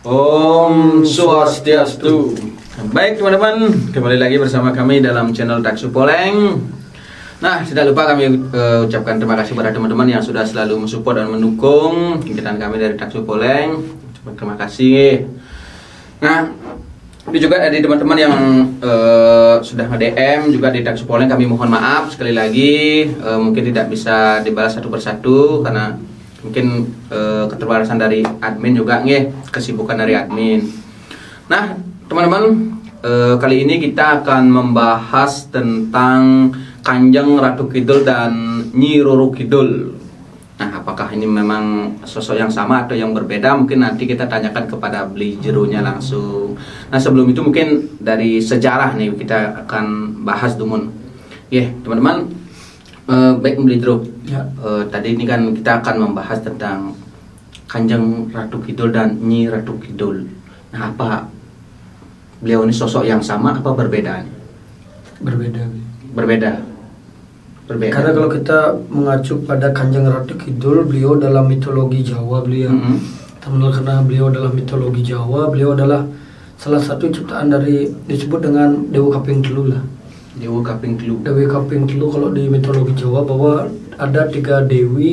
Om Swastiastu. Baik teman-teman, kembali lagi bersama kami dalam channel Taksu Poleng. Nah, tidak lupa kami ucapkan terima kasih kepada teman-teman yang sudah selalu mensupport dan mendukung kegiatan kami dari Taksu Poleng. Terima kasih. Nah, ini juga ada teman-teman yang sudah nge-DM juga di Taksu Poleng. Kami mohon maaf sekali lagi, mungkin tidak bisa dibalas satu persatu karena mungkin keterbatasan dari admin juga nih, kesibukan dari admin. Nah teman-teman, kali ini kita akan membahas tentang Kanjeng Ratu Kidul dan Nyi Roro Kidul. Nah, apakah ini memang sosok yang sama atau yang berbeda? Mungkin nanti kita tanyakan kepada beli jerunya langsung. Nah, sebelum itu mungkin dari sejarah nih kita akan bahas dulu. Teman-teman, baik beli jeru. Tadi ini kan kita akan membahas tentang Kanjeng Ratu Kidul dan Nyi Ratu Kidul. Nah, apa beliau ini sosok yang sama apa berbeda? Berbeda. Karena kalau kita mengacu pada Kanjeng Ratu Kidul, beliau dalam mitologi Jawa karena beliau dalam mitologi Jawa, beliau adalah salah satu ciptaan dari disebut dengan Dewa Kaping Telu lah. Dewa Kaping Telu kalau di mitologi Jawa, bahwa ada 3 dewi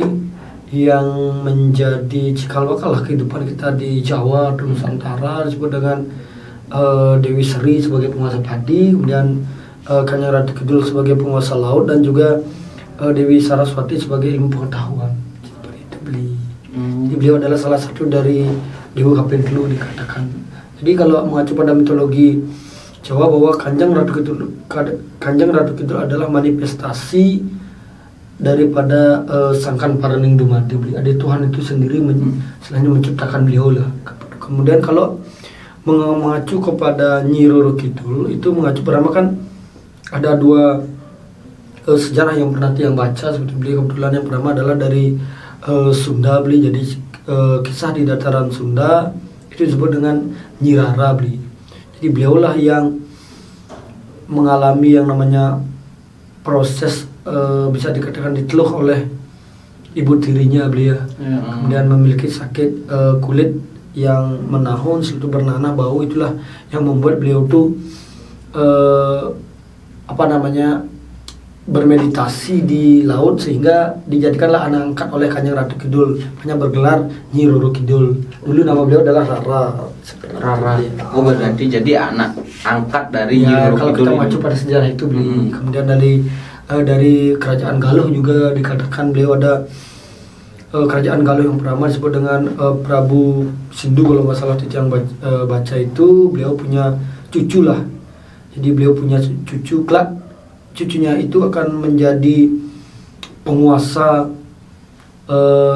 yang menjadi cikal bakal kehidupan kita di Jawa atau Nusantara, disebut dengan Dewi Sri sebagai penguasa padi, kemudian Kanjeng Ratu Kidul sebagai penguasa laut, dan juga Dewi Saraswati sebagai ilmu pengetahuan. Seperti itu Jadi beliau adalah salah satu dari Dewa Kaping Telu dikatakan. Jadi kalau mengacu pada mitologi Jawa, bahwa Kanjeng Ratu Kidul adalah manifestasi daripada Sangkan Paraning Dumadi. Ada Tuhan itu sendiri selain menciptakan beliau lah. Kemudian kalau mengacu kepada Nyi Roro Kidul, itu mengacu pertama kan ada 2 sejarah yang pernah yang baca seperti beliau. Kebetulan yang pertama adalah dari Sunda beli. Jadi kisah di dataran Sunda itu disebut dengan Nyi Rara beli. Jadi beliaulah yang mengalami yang namanya proses bisa dikatakan diteluh oleh ibu tirinya beliau. Kemudian memiliki sakit kulit yang menahun, selalu bernanah bau. Itulah yang membuat beliau tuh bermeditasi di laut, sehingga dijadikanlah anak angkat oleh Kanjeng Ratu Kidul, hanya bergelar Nyi Roro Kidul. Dulu nama beliau adalah Rara. Oh, berarti jadi anak angkat dari Nyi Roro Kidul. Kalau kita mengacu pada sejarah itu beli. Kemudian dari kerajaan Galuh juga dikatakan beliau ada kerajaan Galuh yang pertama disebut dengan Prabu Sindu, kalau nggak salah itu yang baca itu. Beliau punya cucu lah. Jadi beliau punya cucu, kelak cucunya itu akan menjadi penguasa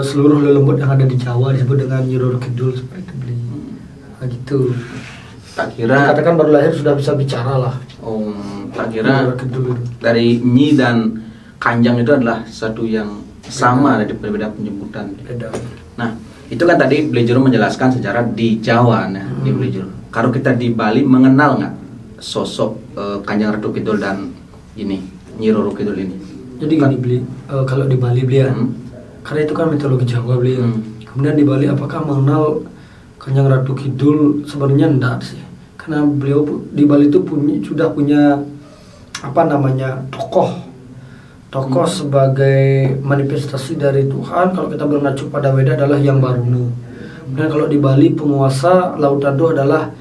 seluruh lelembut yang ada di Jawa, disebut dengan Nyi Roro Kidul. Seperti itu beli. Nah, gitu. Tak kira katakan baru lahir sudah bisa bicara lah. Tak kira dari Nyi dan Kanjeng itu adalah satu yang sama, dari berbeda penyebutan. Beda. Nah, itu kan tadi Blejero menjelaskan sejarah di Jawa. Nah, di Blejero. Kalau kita di Bali, mengenal nggak sosok Kanjeng Ratu Kidul dan Nyi Roro Kidul ini? Jadi gini beli, kalau di Bali beli karena itu kan mitologi Jawa beli. Kemudian di Bali apakah mengenal Kanjeng Ratu Kidul? Sebenarnya enggak sih, karena beliau di Bali itu sudah punya tokoh sebagai manifestasi dari Tuhan. Kalau kita mengacu pada Weda adalah Hyang Baruna. Kemudian kalau di Bali penguasa lautan itu adalah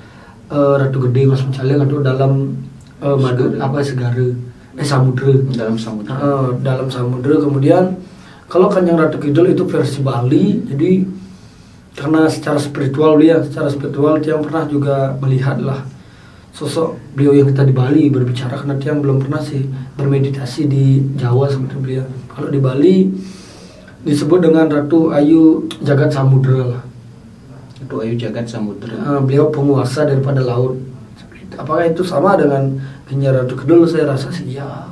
Ratu Gede Mas Mencaleng, atau dalam samudra. Dalam samudra. Kemudian kalau Kanjeng Ratu Kidul itu versi Bali. Jadi karena secara spiritual Tiang pernah juga melihat lah sosok beliau yang kita di Bali berbicara, karena Tiang belum pernah sih bermeditasi di Jawa seperti beliau. Kalau di Bali disebut dengan Ratu Ayu Jagat Samudra lah. Ratu Ayu Jagat Samudra. Beliau penguasa daripada laut. Apakah itu sama dengan Nyi Ratu Kidul? Saya rasa sih ya,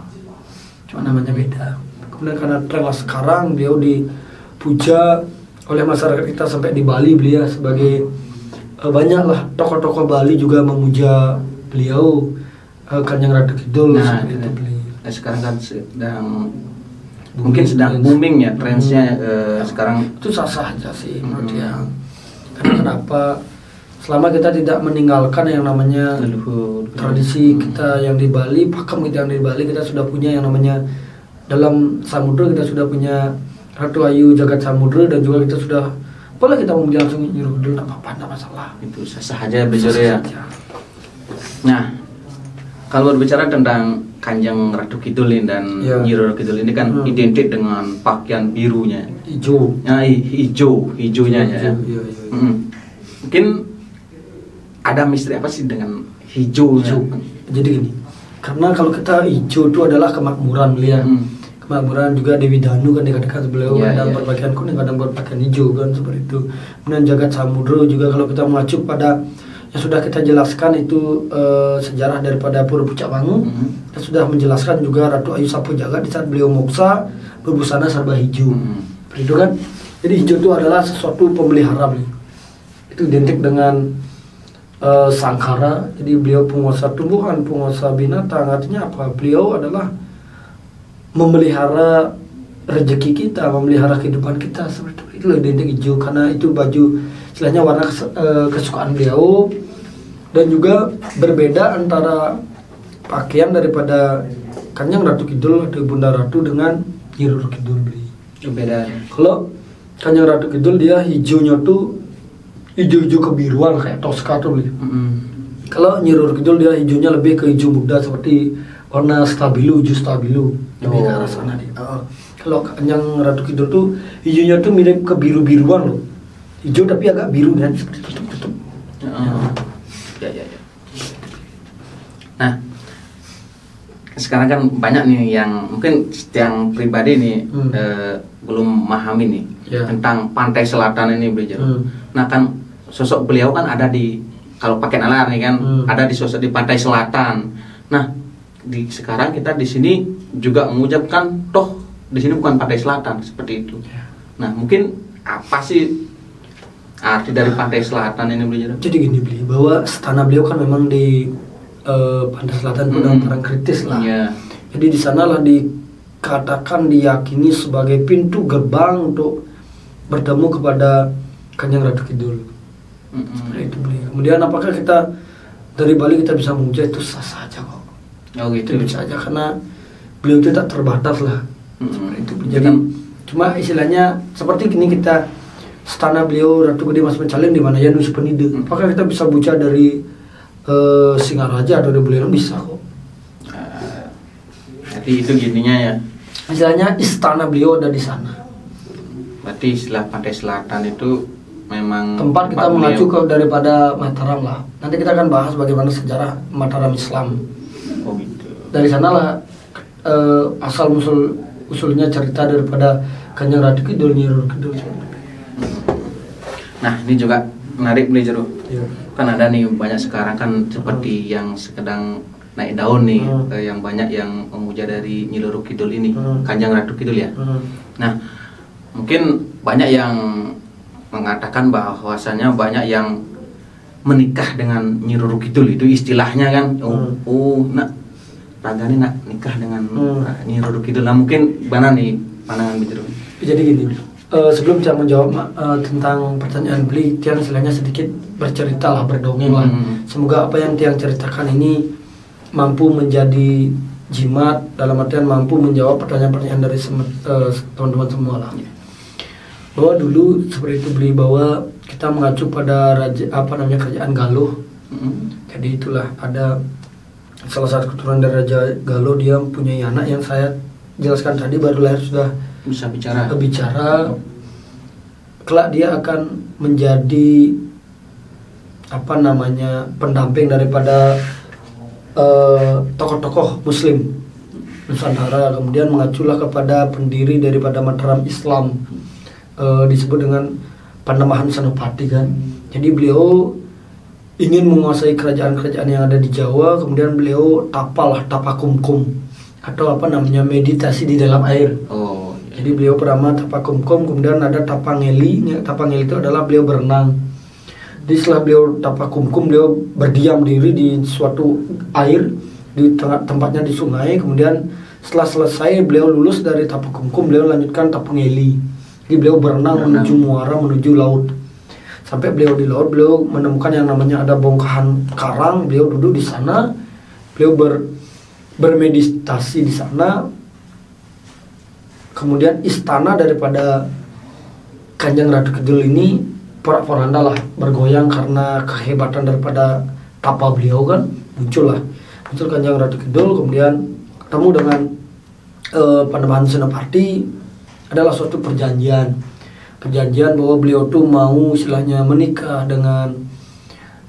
cuma namanya beda. Kemudian karena tren sekarang beliau dipuja oleh masyarakat kita sampai di Bali beliau sebagai banyaklah tokoh-tokoh Bali juga memuja beliau, Kanjeng Ratu Kidul. Sekarang kan sedang booming ya trendsnya sekarang. Itu sah-sah aja sih menurut dia. Karena kenapa selama kita tidak meninggalkan yang namanya leluhur tradisi kita yang di Bali, pakem kita yang di Bali, kita sudah punya yang namanya dalam samudra, kita sudah punya Ratu Ayu Jagat Samudra, dan juga kita sudah boleh kita mau langsung nyuruh dulu, nggak apa-apa, nggak masalah. itu sah aja bicara ya. Saja. Nah, kalau berbicara tentang Kanjeng Ratu Kidul ini dan Ya. Nyi Roro Kidul ini kan identik dengan pakaian birunya. Hijau. Nah, hijaunya ya. Iya. Mungkin ada misteri apa sih dengan hijaunya? Hijau. Jadi gini, karena kalau kita hijau itu adalah kemakmuran beliau. Kemakmuran juga Dewi Danu kan dikatakan beliau kadang berpakaian kuning, kadang berpakaian hijau kan seperti itu. Kemudian Jagat Samudra juga kalau kita mengacu pada yang sudah kita jelaskan itu sejarah daripada Pura Pucak Wangu, kita sudah menjelaskan juga Ratu Ayu Sapu Jagat di saat beliau moksa berbusana serba hijau. Seperti itu kan. Jadi hijau itu adalah sesuatu pemelihara beliau. Itu identik dengan sangkara. Jadi beliau penguasa tumbuhan, penguasa binatang. Artinya apa? Beliau adalah memelihara rezeki kita, memelihara kehidupan kita. Seperti itu. Itulah identik hijau, karena itu baju istilahnya warna kesukaan beliau, dan juga berbeda antara pakaian daripada Kanjeng Ratu Kidul atau Bunda Ratu dengan Nyi Roro Kidul beli. Beda. Kalau Kanjeng Ratu Kidul dia hijaunya tuh hijau-hijau kebiruan kayak Tosca tuh beli. Kalau Nyi Roro Kidul dia hijaunya lebih ke hijau muda seperti warna stabilo, hijau stabilo, lebih ke arah sana dia. Kalau Kanjeng Ratu Kidul tuh hijaunya tuh mirip ke biru-biruan loh. Hijau tapi agak biru kan, seperti tutup-tutup. Ya. Nah, sekarang kan banyak nih yang mungkin yang pribadi nih belum memahami nih tentang pantai selatan ini belajar. Nah kan sosok beliau kan ada di, kalau pakai nalar nih kan ada di sosok di pantai selatan. Nah sekarang kita di sini juga mengucapkan toh di sini bukan pantai selatan seperti itu. Nah mungkin apa sih arti dari pantai selatan ini belajar? Jadi gini beli bahwa istana beliau kan memang di pantai selatan itu dataran kritis lah. Jadi di sanalah dikatakan diyakini sebagai pintu gerbang untuk bertemu kepada Kanjeng Ratu Kidul. Seperti itu beli. Kemudian apakah kita dari Bali kita bisa memuja, itu sah saja kok. Oh gitu. Itu bisa aja karena beliau itu tak terbatas lah. Seperti itu. Jadi cuma istilahnya seperti gini, kita istana beliau Ratu Gede Mas Pencalin di mana ya Nusa Penida. Apakah kita bisa buka dari Singaraja atau dari Buleleng? Bisa kok. Jadi itu gininya ya. Istilahnya istana beliau ada di sana. Berarti istilah pantai selatan itu memang tempat kita mengacu ke daripada Mataram lah. Nanti kita akan bahas bagaimana sejarah Mataram Islam. Oh gitu. Dari sanalah asal usulnya cerita daripada Kanjeng Ratu Kidul, Nyi Roro Kidul. Nah ini juga menarik beli jeruk. Kan ada nih banyak sekarang kan seperti yang sedang naik daun nih, yang banyak yang memuja dari Nyi Roro Kidul ini, Kanjeng Ratu Kidul ya. Nah mungkin banyak yang mengatakan bahwasanya banyak yang menikah dengan Nyi Roro Kidul, itu istilahnya kan. Nak Ragani nak nikah dengan Nyi Roro Kidul. Nah mungkin mana nih pandangan Bijeru? Jadi gini, sebelum saya menjawab tentang pertanyaan beli, Tiang istilahnya sedikit bercerita lah, berdongeng lah. Semoga apa yang Tiang ceritakan ini mampu menjadi jimat, dalam artian mampu menjawab pertanyaan-pertanyaan dari teman-teman semua lah. Bahwa dulu seperti itu beli, bahwa kita mengacu pada kerajaan Galuh. Jadi itulah ada salah satu keturunan dari Raja Galuh, dia mempunyai anak yang saya jelaskan tadi baru lahir sudah bisa bicara. Kelak dia akan menjadi pendamping daripada tokoh-tokoh Muslim Nusantara. Kemudian mengaculah kepada pendiri daripada Mataram Islam, disebut dengan Panembahan Senopati kan. Jadi beliau ingin menguasai kerajaan-kerajaan yang ada di Jawa. Kemudian beliau tapakumkum atau meditasi di dalam air. Jadi beliau pertama tapakumkum, kemudian ada tapangeli. Tapangeli itu adalah beliau berenang. Jadi setelah beliau tapakumkum, beliau berdiam diri di suatu air, di tempatnya di sungai. Kemudian setelah selesai beliau lulus dari tapakumkum, beliau lanjutkan tapangeli. Jadi beliau berenang menuju muara, menuju laut. Sampai beliau di laut, beliau menemukan yang namanya ada bongkahan karang, beliau duduk di sana, beliau bermeditasi di sana. Kemudian istana daripada Kanjeng Ratu Kidul ini porak-poranda lah, bergoyang karena kehebatan daripada tapa beliau kan, muncul Kanjeng Ratu Kidul, kemudian ketemu dengan Panembahan Senopati. Adalah suatu perjanjian bahwa beliau tuh mau istilahnya menikah dengan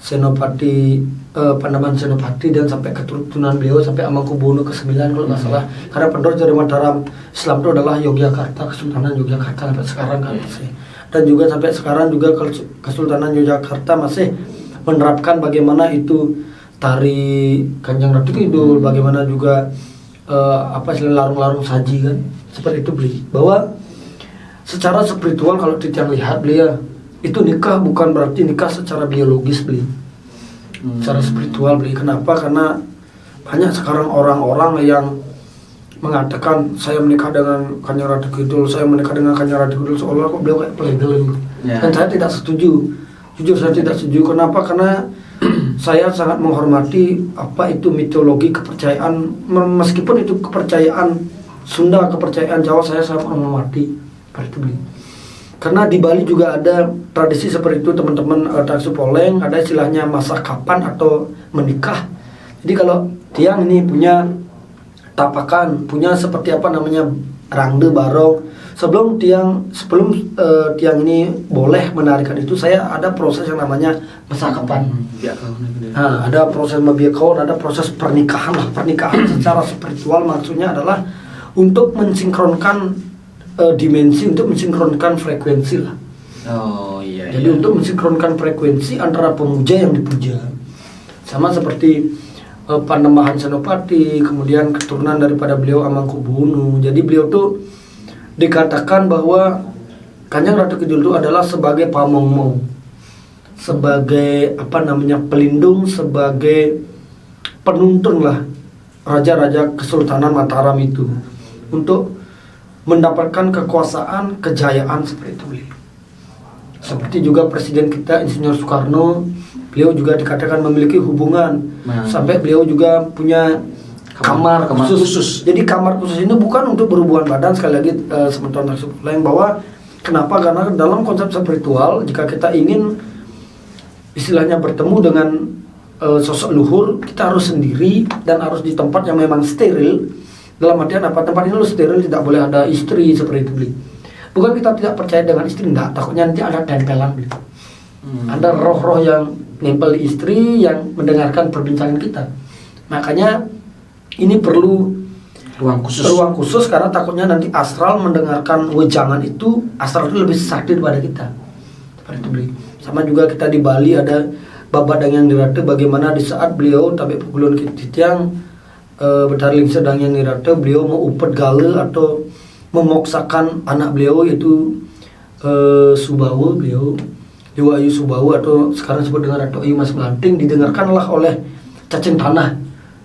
Senopati, Panembahan Senopati, dan sampai keturunan beliau sampai Amangkubuwono ke-9 kalau nggak salah. Karena penerus dari Mataram Islam itu adalah Yogyakarta, Kesultanan Yogyakarta sampai sekarang kan masih. Dan juga sampai sekarang juga Kesultanan Yogyakarta masih menerapkan bagaimana itu tari Kanjeng Ratu Kidul, bagaimana juga larung-larung saji kan, seperti itu beli. Bahwa secara spiritual kalau kita lihat beliau itu nikah bukan berarti nikah secara biologis beli. Secara spiritual beli. Kenapa? Karena banyak sekarang orang-orang yang mengatakan saya menikah dengan Kanjeng Ratu Kidul, saya menikah dengan Kanjeng Ratu Kidul, seolah kok beliau kayak pelegal gitu. Dan saya tidak setuju. Jujur saya tidak setuju. Kenapa? Karena saya sangat menghormati apa itu mitologi kepercayaan, meskipun itu kepercayaan Sunda, kepercayaan Jawa, saya sangat menghormati seperti itu. Karena di Bali juga ada tradisi seperti itu teman-teman. Taksu Poleng ada istilahnya masa kapan atau menikah. Jadi kalau tiang ini punya tapakan, punya seperti apa namanya rangde barong, sebelum tiang ini boleh menarikan itu, saya ada proses yang namanya masa kapan. Nah, ada proses mabiakawan, ada proses pernikahan lah. Pernikahan secara spiritual maksudnya adalah untuk mensinkronkan dimensi, untuk mensinkronkan frekuensi lah. Oh iya. Jadi untuk mensinkronkan frekuensi antara pemuja yang dipuja. Sama seperti Panembahan Senopati, kemudian keturunan daripada beliau Amangkubuwono. Jadi beliau tuh dikatakan bahwa Kanjeng Ratu Kidul itu adalah sebagai pamongmo, sebagai pelindung, sebagai penuntun lah raja-raja Kesultanan Mataram itu untuk mendapatkan kekuasaan, kejayaan seperti itu. Seperti juga Presiden kita Insinyur Soekarno, beliau juga dikatakan memiliki hubungan sampai beliau juga punya kamar khusus. Jadi kamar khusus ini bukan untuk berhubungan badan, sekali lagi sementara lain bahwa kenapa? Karena dalam konsep spiritual jika kita ingin istilahnya bertemu dengan sosok luhur, kita harus sendiri dan harus di tempat yang memang steril. Dalam artian apa? Tempat ini harus steril, tidak boleh ada istri seperti itu. Bukan kita tidak percaya dengan istri, enggak, takutnya nanti ada tempelan. Ada roh-roh yang nempel di istri yang mendengarkan perbincangan kita. Makanya ini perlu ruang khusus karena takutnya nanti astral mendengarkan wejangan itu, astral itu lebih sakti daripada kita. Seperti itu. Sama juga kita di Bali ada Babadang yang dirata, bagaimana di saat beliau tapi pukulun kitiang bertarling sedang yang dirata, beliau mau upet gale atau memoksakan anak beliau yaitu Subawa, beliau Dewa Ayu Subawa atau sekarang disebut dengan Ratu Ayu Mas Melanting, didengarkanlah oleh cacing tanah.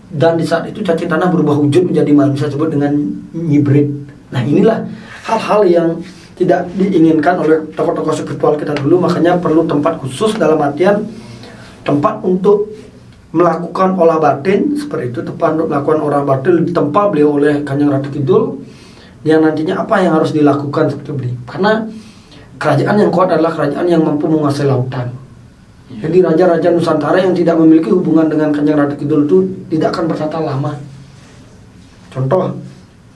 Dan di saat itu cacing tanah berubah wujud menjadi manusia, disebut dengan hibrid. Nah inilah hal-hal yang tidak diinginkan oleh tokoh-tokoh spiritual kita dulu. Makanya perlu tempat khusus, dalam artian tempat untuk melakukan olah batin seperti itu, tempat untuk melakukan olah batin ditempa beliau oleh Kanjeng Ratu Kidul, yang nantinya apa yang harus dilakukan seperti itu. Karena kerajaan yang kuat adalah kerajaan yang mampu menguasai lautan. Jadi raja-raja Nusantara yang tidak memiliki hubungan dengan Kanjeng Ratu Kidul itu tidak akan bertata lama. Contoh,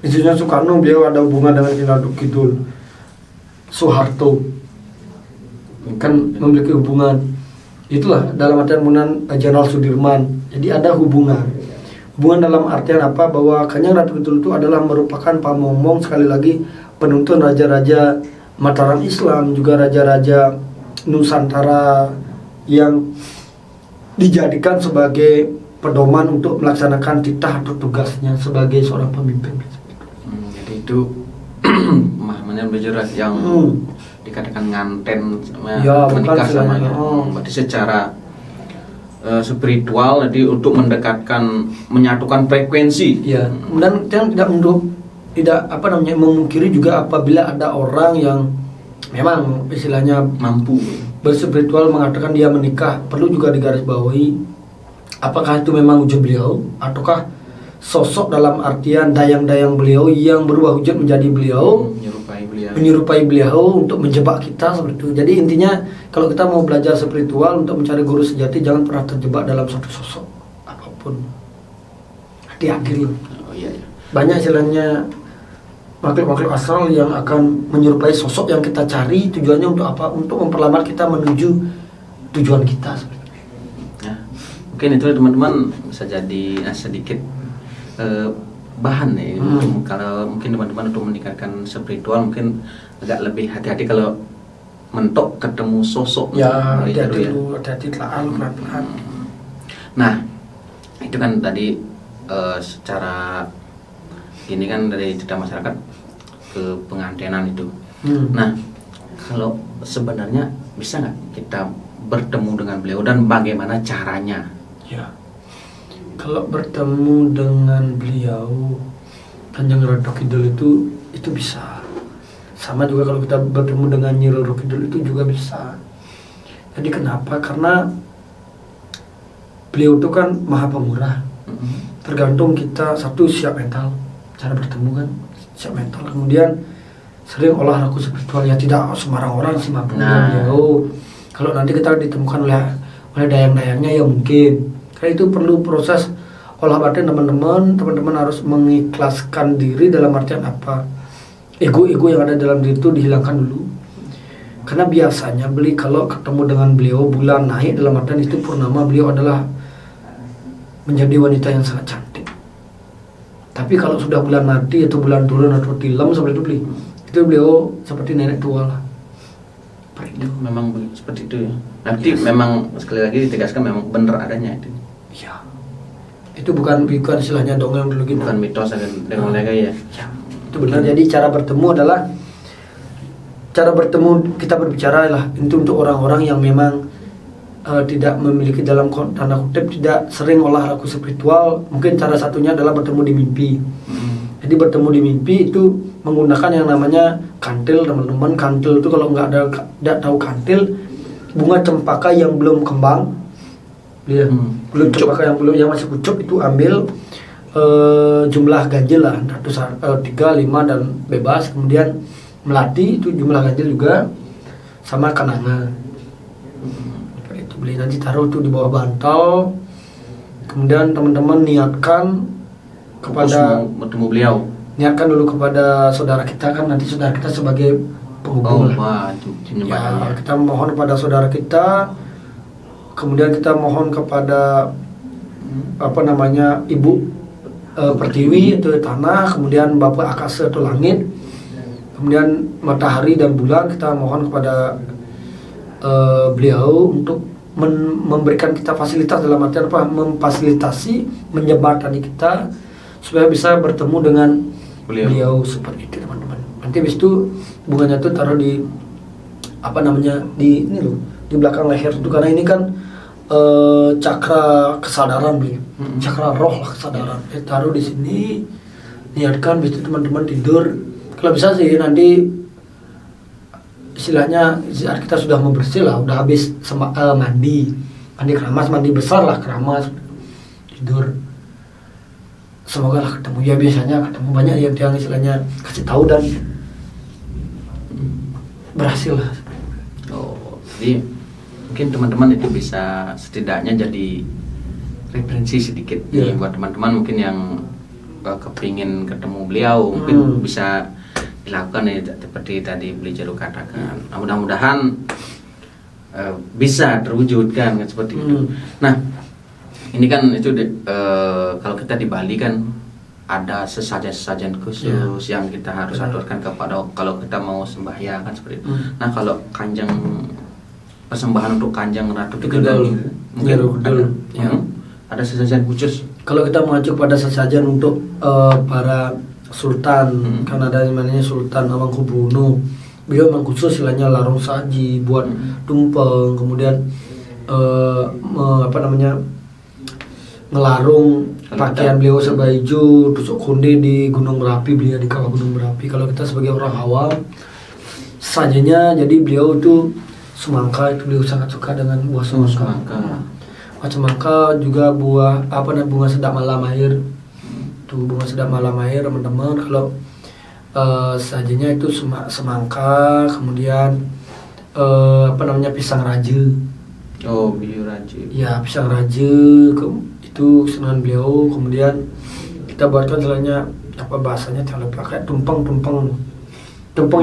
Insinyur Soekarno, beliau ada hubungan dengan Kanjeng Ratu Kidul. Soeharto kan memiliki hubungan. Itulah dalam artian hubungan Jenderal Sudirman. Jadi ada hubungan dalam artian apa? Bahwa Kanjeng Ratu Kidul itu adalah merupakan pamongmong, sekali lagi penuntun raja-raja Mataram Islam, juga raja-raja Nusantara yang dijadikan sebagai pedoman untuk melaksanakan titah atau tugasnya sebagai seorang pemimpin. Jadi itu namanya berjelas yang dikatakan nganten ya, menikah sama berarti secara spiritual, jadi untuk mendekatkan, menyatukan frekuensi. Ya, dan tidak memungkiri juga apabila ada orang yang memang istilahnya mampu berspiritual mengatakan dia menikah, perlu juga digarisbawahi apakah itu memang wujud beliau ataukah sosok dalam artian dayang-dayang beliau yang berubah wujud menjadi beliau, menyerupai beliau untuk menjebak kita seperti itu. Jadi intinya kalau kita mau belajar spiritual untuk mencari guru sejati, jangan pernah terjebak dalam satu sosok apapun. Hati-hati loh. Banyak istilahnya makhluk-makhluk asal yang akan menyerupai sosok yang kita cari, tujuannya untuk apa? Untuk memperlambat kita menuju tujuan kita. Ya, mungkin itu teman-teman bisa jadi sedikit bahan nih untuk kalau mungkin teman-teman untuk meningkatkan spiritual mungkin agak lebih hati-hati kalau mentok ketemu sosok. Ya, hati-hati dulu, hati-hati telaan pelan-pelan. Nah, itu kan tadi secara ini kan dari cerita masyarakat ke pengantenan itu. Nah, kalau sebenarnya bisa nggak kita bertemu dengan beliau dan bagaimana caranya? Ya, kalau bertemu dengan beliau Kanjeng Ratu Kidul itu bisa. Sama juga kalau kita bertemu dengan Nyi Roro Kidul itu juga bisa. Jadi kenapa? Karena beliau itu kan maha pemurah. Tergantung kita satu siap mental, cara bertemu kan siap mental. Kemudian sering olah ragu spiritual, ya tidak sembarang orang sih mampu beliau. Kalau nanti kita ditemukan oleh dayang-dayangnya ya mungkin. Karena itu perlu proses olah batin teman-teman harus mengikhlaskan diri dalam artian apa? Ego-ego yang ada dalam diri itu dihilangkan dulu. Karena biasanya kalau ketemu dengan beliau bulan naik dalam artian itu purnama, beliau adalah menjadi wanita yang sangat cantik. Tapi kalau sudah bulan mati atau bulan turun atau tilam seperti itu beliau seperti nenek tua lah. Itu memang seperti itu ya. Nanti memang sekali lagi ditegaskan memang benar adanya itu. Ya, itu bukan istilahnya dongeng dulu gitu. Bukan mitos dengan mereka ya. Ya, itu benar. Jadi cara bertemu kita berbicara lah itu untuk orang-orang yang memang tidak memiliki dalam tanda kutip tidak sering olah ragu spiritual. Mungkin cara satunya adalah bertemu di mimpi. Jadi bertemu di mimpi itu menggunakan yang namanya kantil, teman-teman. Kantil itu kalau tidak tahu kantil, bunga cempaka yang belum kembang. Ya, belum cempaka yang masih pucuk itu ambil jumlah ganjil lah, 3, 5 dan bebas. Kemudian melati itu jumlah ganjil juga sama kenanga. Itu beli nanti taruh itu di bawah bantal. Kemudian teman-teman niatkan kepada bertemu beliau. Niatkan dulu kepada saudara kita, kan nanti saudara kita sebagai penghubung lah. Ya, kita mohon kepada saudara kita. Kemudian kita mohon kepada Ibu Pertiwi itu tanah, kemudian Bapak Akasa itu langit, kemudian matahari dan bulan kita mohon kepada beliau untuk memberikan kita fasilitas dalam artian apa? Memfasilitasi, menjembatani kita supaya bisa bertemu dengan beliau seperti itu teman-teman. Nanti habis itu bunganya tuh taruh di di ini loh, di belakang leher itu, karena ini kan cakra kesadaran beliau, cakra roh lah kesadaran. Taruh di sini, niatkan, habis itu teman-teman tidur. Kalau bisa sih nanti istilahnya saat kita sudah membersih lah, udah habis mandi keramas, mandi besar lah keramas, tidur. Semoga lah ketemu, ya biasanya ketemu banyak yang istilahnya kasih tahu dan berhasil lah. Jadi mungkin teman-teman itu bisa setidaknya jadi referensi sedikit nih buat teman-teman mungkin yang kepingin ketemu beliau, mungkin bisa dilakukan ya seperti tadi Beli Jeruk katakan. Nah, mudah-mudahan bisa terwujudkan seperti itu. Nah, ini kan itu kalau kita di Bali kan ada sesajen-sesajen khusus yang kita harus aturkan kepada kalau kita mau sembahyang kan seperti itu. Nah, kalau kanjeng persembahan untuk Kanjeng Ratu Kidul mungkin ada sesajen khusus. Kalau kita mengacu pada sesajen untuk para sultan, kan ada yang namanya Sultan Hamengkubuwono. Beliau memang khusus istilahnya larung saji buat tumpeng, kemudian ngelarung pakaian beliau serba hijau, tusuk konde di Gunung Merapi, beliau di kawah Gunung Merapi. Kalau kita sebagai orang awam, sajanya jadi beliau itu semangka, itu beliau sangat suka dengan buah semangka. Buah semangka juga buah bunga sedap malam air. Tuh bunga sedap malam air teman-teman. Kalau sajinya itu semangka, kemudian pisang raja. Oh, beliau raja. Ya, pisang raja itu kesenangan beliau. Kemudian kita buatkan selainnya bahasanya jangan lupa kayak tumpeng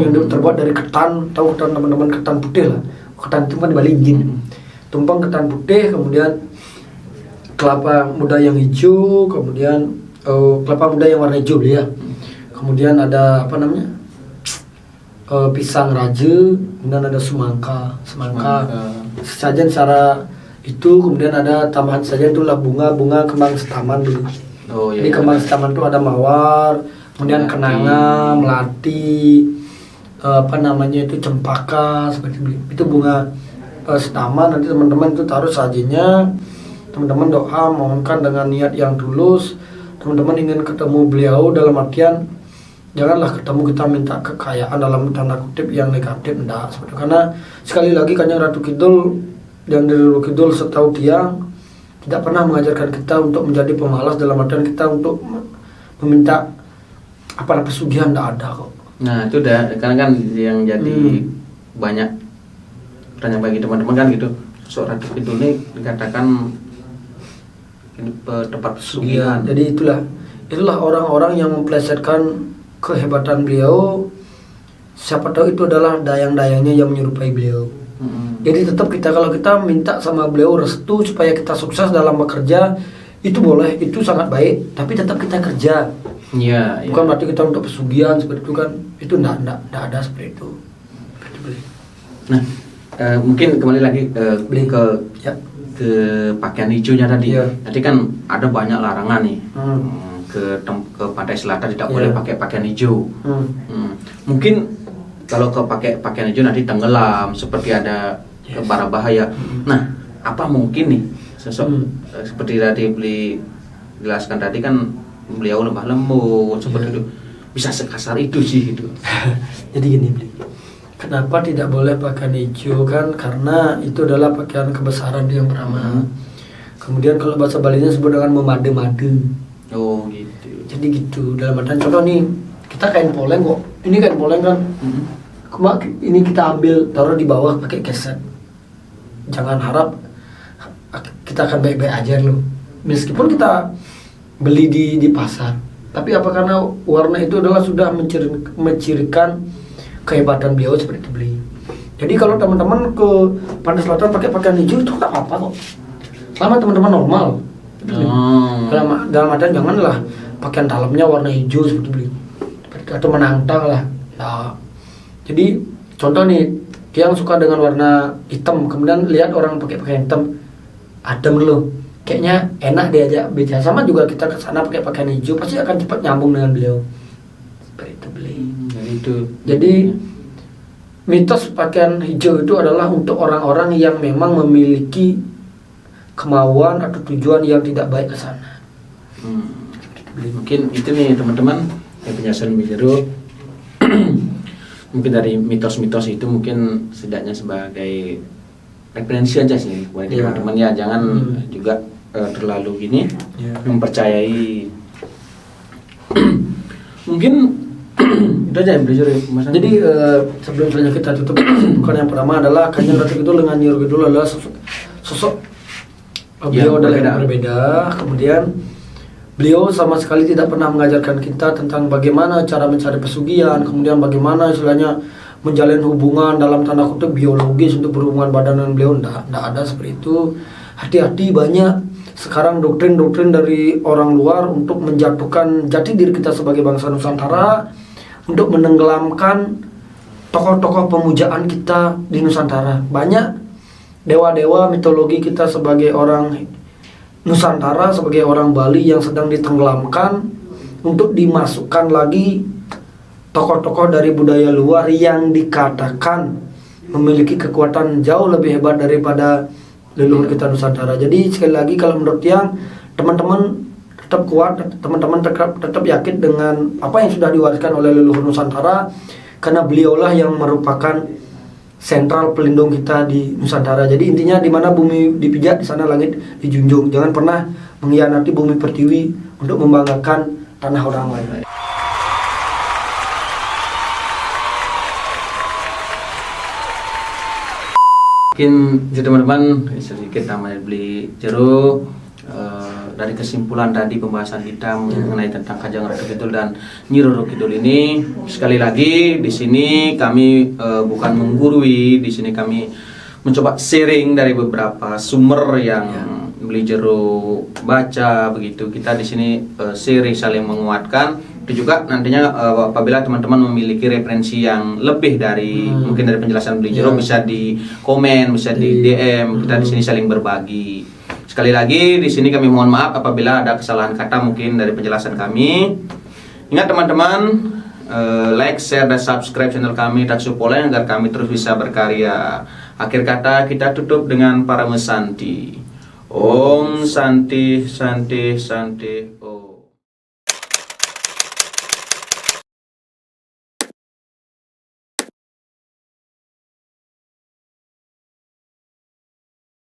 yang terbuat dari ketan. Tahu ketan teman-teman, ketan putih lah. Ketan itu kan dibalingin. Tumpeng ketan putih, kemudian kelapa muda yang hijau, kemudian kelapa muda yang warna hijau ya. Kemudian ada pisang raja, dan ada semangka. Sajian secara itu, kemudian ada tambahan saja itulah bunga kembang setaman dulu. Oh, iya. Jadi kembang setaman itu ada mawar, kemudian kenanga, melati, itu cempaka seperti itu bunga setaman. Nanti teman-teman itu taruh sajinya. Teman-teman doa mohonkan dengan niat yang tulus. Teman-teman ingin ketemu beliau dalam artian janganlah ketemu kita minta kekayaan dalam tanda kutip yang negatif, enggak seperti itu. Karena sekali lagi Kanjeng Ratu Kidul dan dari Ratu Kidul setahu dia tidak pernah mengajarkan kita untuk menjadi pemalas dalam artian kita untuk meminta pesugihan, enggak ada kok. Nah, itu udah karena kan yang jadi banyak tanya bagi teman-teman kan gitu. Sosok Ratu Kidul ini dikatakan tempat pesugihan. Jadi itulah orang-orang yang memplesetkan kehebatan beliau. Siapa tahu itu adalah dayang-dayangnya yang menyerupai beliau. Jadi tetap kalau kita minta sama beliau restu supaya kita sukses dalam bekerja, itu boleh, itu sangat baik, tapi tetap kita kerja. Iya. Bukan berarti kita untuk pesugihan seperti itu kan, itu enggak ada seperti itu. Nah, mungkin kembali lagi ke pakaian hijaunya tadi. Iya. Tadi kan ada banyak larangan nih. Ke pantai selatan tidak boleh pakai pakaian hijau. Mungkin kalau pakai pakaian hijau nanti tenggelam, seperti ada bara bahaya. Nah, apa mungkin nih sosok seperti tadi jelaskan tadi kan beliau lemah lembut seperti itu, bisa sekasar itu sih itu. Jadi gini, kenapa tidak boleh pakaian hijau kan? Karena itu adalah pakaian kebesaran yang pertama. Kemudian kalau bahasa Balinya sebut dengan memade-made. Oh gitu. Jadi gitu. Dalam artian contoh nih, kita kain poleng kok. Ini kain poleng kan. Ini kita ambil taruh di bawah pakai keset. Jangan harap kita akan baik-baik aja loh. Meskipun kita beli di pasar, tapi apa karena warna itu adalah sudah mencirikan kehebatan beliau seperti itu beli. Jadi kalau teman-teman ke pantai selatan pakai pakaian hijau itu nggak apa-apa kok. Selama teman-teman normal. Dalam artian janganlah pakaian dalamnya warna hijau seperti beli, atau menantang lah. Nah, jadi contoh nih, yang suka dengan warna hitam, kemudian lihat orang pakai pakaian hitam, adem loh, kayaknya enak diajak bicara. Sama juga kita ke sana pakai pakaian hijau, pasti akan cepat nyambung dengan beliau. Seperti itu beli. Jadi mitos pakaian hijau itu adalah untuk orang-orang yang memang memiliki kemauan atau tujuan yang tidak baik ke sana. Mungkin itu nih teman-teman yang penjelasan Bijero. Mungkin dari mitos-mitos itu mungkin setidaknya sebagai referensi aja sih buat teman-teman ya, jangan juga terlalu gini mempercayai. Mungkin itu aja yang Bijero. Jadi sebelum selanjutnya kita tutup, bukan yang pertama adalah Kanjeng Ratu Kidul dengan Nyi Kidul adalah sosok beliau adalah yang berbeda. Kemudian beliau sama sekali tidak pernah mengajarkan kita tentang bagaimana cara mencari pesugihan, kemudian bagaimana istilahnya menjalin hubungan dalam tanda kutip biologis untuk berhubungan badan dengan beliau. Tidak ada seperti itu. Hati-hati, banyak sekarang doktrin-doktrin dari orang luar untuk menjatuhkan jati diri kita sebagai bangsa Nusantara, untuk menenggelamkan tokoh-tokoh pemujaan kita di Nusantara. Banyak dewa-dewa mitologi kita sebagai orang Nusantara, sebagai orang Bali yang sedang ditenggelamkan untuk dimasukkan lagi tokoh-tokoh dari budaya luar yang dikatakan memiliki kekuatan jauh lebih hebat daripada leluhur kita Nusantara. Jadi sekali lagi kalau menurut yang teman-teman tetap kuat, teman-teman tetap yakin dengan apa yang sudah diwariskan oleh leluhur Nusantara, karena beliaulah yang merupakan sentral pelindung kita di Nusantara. Jadi intinya di mana bumi dipijak, di sana langit dijunjung. Jangan pernah mengkhianati bumi pertiwi untuk membanggakan tanah orang lain. Mungkin teman-teman sedikit namanya beli jeruk. Dari kesimpulan tadi pembahasan kita mengenai tentang Kajang Ratu Kidul dan Nyi Roro Kidul ini, sekali lagi di sini kami bukan menggurui, di sini kami mencoba sharing dari beberapa sumber yang beli jeruk baca begitu. Kita di sini sharing saling menguatkan. Itu juga nantinya apabila teman-teman memiliki referensi yang lebih dari mungkin dari penjelasan beli jeruk, bisa di komen, bisa di DM. Kita di sini saling berbagi. Sekali lagi di sini kami mohon maaf apabila ada kesalahan kata mungkin dari penjelasan kami. Ingat teman-teman, like, share dan subscribe channel kami Taksu Poleng agar kami terus bisa berkarya. Akhir kata kita tutup dengan para mesanti. Om Santi Santi Santi Om.